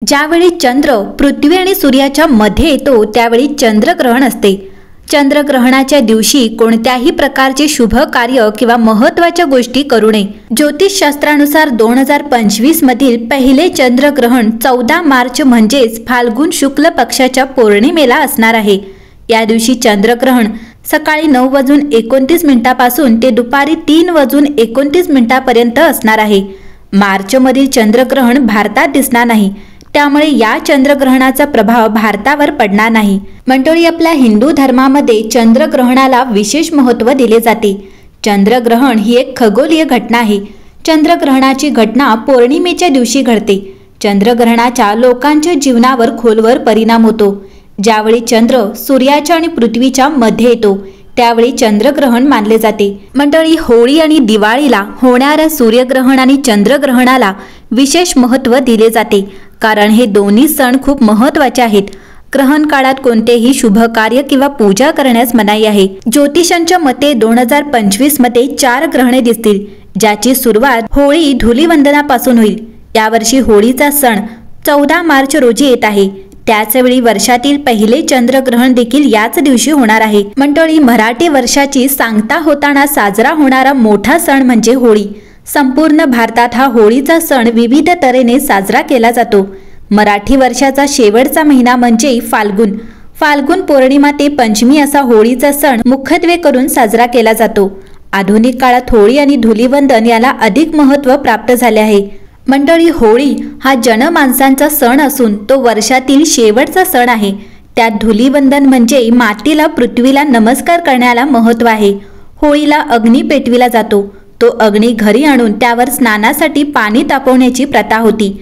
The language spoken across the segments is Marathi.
ज्यावेळी चंद्र पृथ्वी आणि सूर्याच्या मध्ये येतो त्यावेळी चंद्रग्रहण असते। चंद्रग्रहणाच्या दिवशी कोणत्याही प्रकारचे शुभ कार्य किंवा महत्त्वाच्या गोष्टी करू नये। ज्योतिषशास्त्रानुसार 2025 मधील पहिले चंद्रग्रहण 14 मार्च म्हणजेच फाल्गुन शुक्ल पक्षाच्या पौर्णिमेला असणार आहे। या दिवशी चंद्रग्रहण सकाळी 9:29 पासून ते दुपारी 3:29 पर्यंत असणार आहे। मार्चमधील चंद्रग्रहण भारतात दिसणार नाही, त्यामुळे या चंद्रग्रहणाचा प्रभाव भारतावर पडणार नाही। मंडळी, आपल्या हिंदू धर्मामध्ये चंद्रग्रहणाला विशेष महत्त्व दिले जाते। चंद्रग्रहण ही एक खगोलीय घटना आहे। चंद्रग्रहणाची घटना पौर्णिमेच्या दिवशी घडते। चंद्रग्रहणाचा लोकांच्या जीवनावर खोलवर परिणाम होतो। ज्यावेळी चंद्र सूर्याच्या आणि पृथ्वीच्या मध्ये येतो त्यावेळी चंद्रग्रहण मानले जाते। मंडळी, होळी आणि दिवाळीला होणाऱ्या सूर्यग्रहण आणि चंद्रग्रहणाला विशेष महत्त्व दिले जाते, कारण हे दोन्ही सण खूप महत्त्वाचे आहेत। ग्रहण काळात कोणतेही शुभ कार्य किंवा पूजा करण्यास मनाई आहे। ज्योतिषांच्या मते 2025 मध्ये 4 ग्रहणे दिसतील, ज्याची सुरुवात होळी धुलीवंदनापासून होईल। यावर्षी होळीचा सण 14 मार्च रोजी येत आहे। त्याचवेळी वर्षातील पहिले चंद्रग्रहण देखील याच दिवशी होणार आहे। मंडळी, मराठी वर्षाची सांगता होताना साजरा होणारा मोठा सण म्हणजे होळी। संपूर्ण भारतात हा होळीचा सण विविध तऱ्हेने साजरा केला जातो। मराठी वर्षाचा शेवटचा महिना म्हणजे फाल्गुन पौर्णिमा ते पंचमी असा होळीचा सण मुख्यत्वे करून साजरा केला जातो। आधुनिक काळात होळी आणि धुलीवंदन याला अधिक महत्त्व प्राप्त झाले आहे। मंडळी, होळी हा जनमानसांचा सण असून तो वर्षातील शेवटचा सण आहे। त्यात धुलीवंदन म्हणजे मातीला पृथ्वीला नमस्कार करण्याला महत्त्व आहे। होळीला अग्नी पेटविला जातो। तो अग्नी घरी आणून त्यावर स्नानासाठी पाणी तापवण्याची प्रथा होती।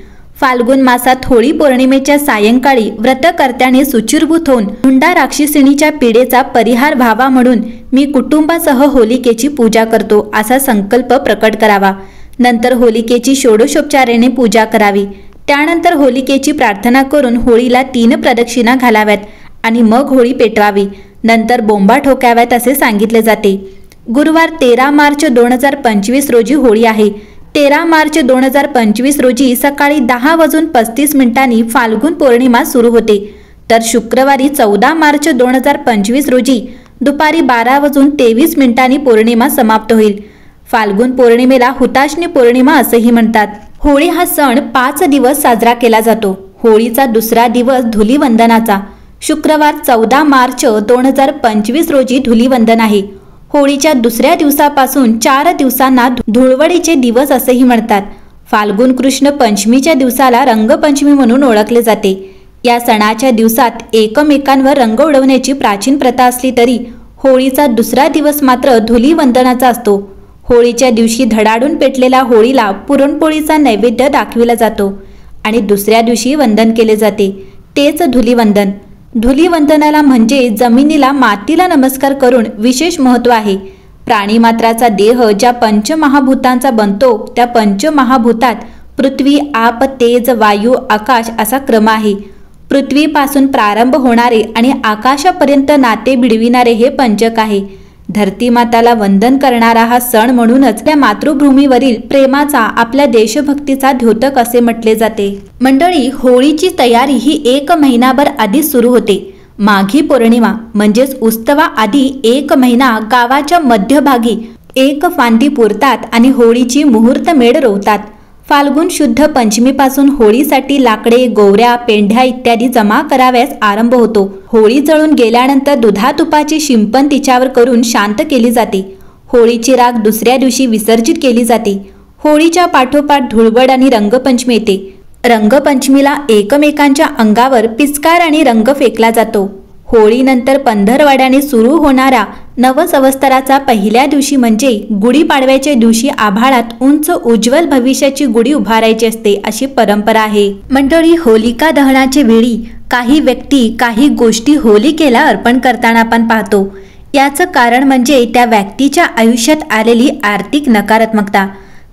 फाल्गुन मासात होळी पौर्णिमेच्या सायंकाळी व्रतकर्त्याने शुचिर्भूत होऊन हुंडा राक्षसिणीच्या पीडेचा परिहार व्हावा म्हणून मी कुटुंबासह होलिकेची पूजा करतो असा संकल्प प्रकट करावा। नंतर होलिकेची षोडशोपचाराने पूजा करावी। त्यानंतर होलिकेची प्रार्थना करून होळीला 3 प्रदक्षिणा घालाव्यात आणि मग होळी पेटवावी। नंतर बोंबा ठोकाव्यात असे सांगितले जाते। गुरुवार 13 मार्च 2025 रोजी होळी आहे। 13 मार्च 2025 रोजी सकाळी 10:35 फाल्गुन पौर्णिमा सुरू होते, तर शुक्रवारी 14 मार्च 2025 रोजी दुपारी 12:23 पौर्णिमा समाप्त होईल। फाल्गुन पौर्णिमेला हुताशनी पौर्णिमा असेही म्हणतात। होळी हा सण 5 दिवस साजरा केला जातो। होळीचा दुसरा दिवस धुलीवंदनाचा। शुक्रवार 14 मार्च 2025 रोजी धुलीवंदन आहे। होळीच्या दुसऱ्या दिवसापासून 4 दिवसांना धुळवडीचे दिवस असेही म्हणतात। फाल्गुन कृष्ण पंचमीच्या दिवसाला रंगपंचमी म्हणून ओळखले जाते। या सणाच्या दिवसात एकमेकांवर रंग उडवण्याची प्राचीन प्रथा असली तरी होळीचा दुसरा दिवस मात्र धुलीवंदनाचा असतो। होळीच्या दिवशी धडाडून पेटलेल्या होळीला पुरणपोळीचा नैवेद्य दाखविला जातो आणि दुसऱ्या दिवशी वंदन केले जाते, तेच धुलीवंदन। धुलीवंदनाला म्हणजे जमिनीला मातीला नमस्कार करून विशेष महत्त्व आहे। प्राणीमात्राचा देह ज्या पंचमहाभूतांचा बनतो त्या पंचमहाभूतात पृथ्वी, आप, तेज, वायू, आकाश असा क्रम आहे। पृथ्वीपासून प्रारंभ होणारे आणि आकाशापर्यंत नाते भिडविणारे हे पंचक आहे। धरतीमाताला वंदन करणारा हा सण म्हणूनच त्या मातृभूमीवरील प्रेमाचा, आपल्या देशभक्तीचा द्योतक असे म्हटले जाते। मंडळी, होळीची तयारी ही 1 महिनाभर आधी सुरू होते। माघी पौर्णिमा म्हणजेच उत्सवा आधी 1 महिना गावाच्या मध्यभागी एक फांदी पुरतात आणि होळीची मुहूर्त मेढ रोवतात। फाल्गुन शुद्ध पंचमीपासून होळीसाठी लाकडे, गोवऱ्या, पेंढ्या इत्यादी जमा कराव्यास आरंभ होतो। होळी जळून गेल्यानंतर दुधातुपाची शिंपण तिच्यावर करून शांत केली जाते। होळीची राख दुसऱ्या दिवशी विसर्जित केली जाते। होळीच्या पाठोपाठ धुळवड आणि रंगपंचमी येते। रंगपंचमीला एकमेकांच्या अंगावर पिचकार आणि रंग फेकला जातो। होळीनंतर पंधरवड्याने सुरू होणाऱ्या नवसंवत्सराचा पहिल्या दिवशी म्हणजे गुढीपाडव्याच्या दिवशी आभाळात उंच उज्ज्वल भविष्याची गुढी उभारायची असते अशी परंपरा आहे। मंडळी, होलिका दहनाच्या वेळी काही व्यक्ती काही गोष्टी होलिकेला अर्पण करताना आपण पाहतो। याचं कारण म्हणजे त्या व्यक्तीच्या आयुष्यात आलेली आर्थिक नकारात्मकता।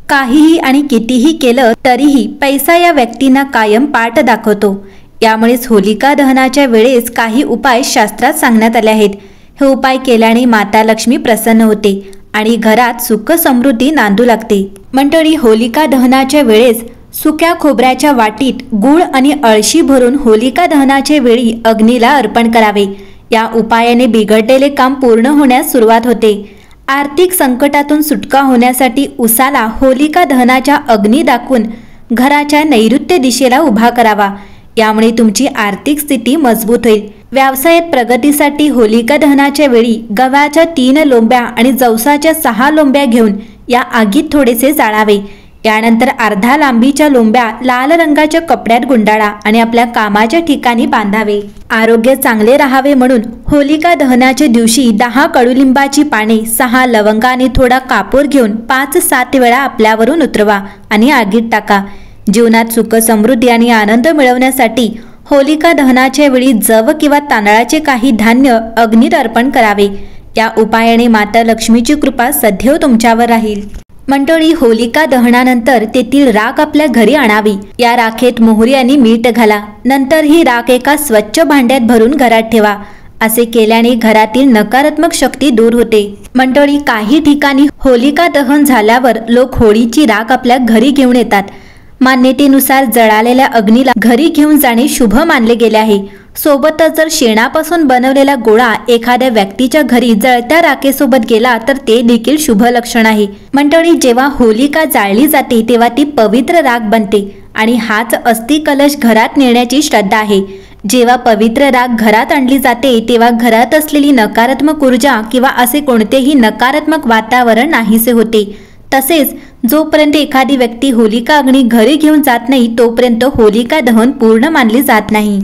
काहीही आणि कितीही केलं तरीही पैसा या व्यक्तींना कायम पाठ दाखवतो। यामुळेच होलिका दहनाच्या वेळेस काही उपाय शास्त्रात सांगण्यात आले आहेत। हे उपाय केल्याने माता लक्ष्मी प्रसन्न होते आणि घरात सुख समृद्धी नांदू लागते। मंडळी, होलिका दहनाच्या वेळेस सुक्या खोबऱ्याच्या वाटीत गूळ आणि अळशी भरून होलिका दहनाच्या वेळी अग्नीला अर्पण करावे। या उपायाने बिघडलेले काम पूर्ण होण्यास सुरुवात होते। आर्थिक संकटातून सुटका होण्यासाठी उसाला होलिका दहनाच्या अग्नी दाखवून घराच्या नैऋत्य दिशेला उभा करावा। यामुळे तुमची आर्थिक स्थिती मजबूत होईल। व्यवसायात प्रगतीसाठी होलिका दहनाच्या वेळी गव्हाच्या 3 लोंब्या आणि जवसाच्या 6 लोंब्या घेऊन या आगीत थोडेसे जाळावे। यानंतर अर्धा लांबीच्या लोंब्या लाल रंगाच्या कपड्यात गुंडाळा आणि आपल्या कामाच्या ठिकाणी बांधावे। आरोग्य चांगले राहावे म्हणून होलिका दहनाच्या दिवशी 10 कडुलिंबाची पाने, 6 लवंगा आणि थोडा कापूर घेऊन 5-7 वेळा आपल्यावरून उतरवा आणि आगीत टाका। जीवनात सुख, समृद्धी आणि आनंद मिळवण्यासाठी होलिका दहनाच्या वेळी जव किंवा तांदळाचे काही धान्य अग्नीत अर्पण करावे। या उपायाने माता लक्ष्मीची कृपा सदैव तुमच्यावर राहील। मंडळी, होलिका दहनानंतर तेथील राख आपल्या घरी आणावी। या राखेत मोहरी आणि मीठ घाला। नंतर ही राख एका स्वच्छ भांड्यात भरून घरात ठेवा। असे केल्याने घरातील नकारात्मक शक्ती दूर होते। मंडळी, काही ठिकाणी होलिका दहन झाल्यावर लोक होळीची राख आपल्या घरी घेऊन येतात। मान्यतेनुसार जळालेल्या अग्नीला घरी घेऊन जाणे शुभ मानले गेले आहे। सोबतच जर शेणापासून बनवलेला गोळा एखाद्या व्यक्तीच्या घरी जळत्या राखेसोबत गेला तर ते देखील शुभ लक्षण आहे। मंडळी, जेव्हा होलिका जाळली जाते तेव्हा ती पवित्र राख बनते आणि हाच अस्थि कलश घरात नेण्याची श्रद्धा आहे। जेव्हा पवित्र राख घरात आणली जाते तेव्हा घरात असलेली नकारात्मक ऊर्जा किंवा असे कोणतेही नकारात्मक वातावरण नाहीसे होते। तसेच जोपर्यंत एखादी व्यक्ती होलिका अग्नी घरी घेऊन जात नाही तोपर्यंत होलिका दहन पूर्ण मानले जात नाही।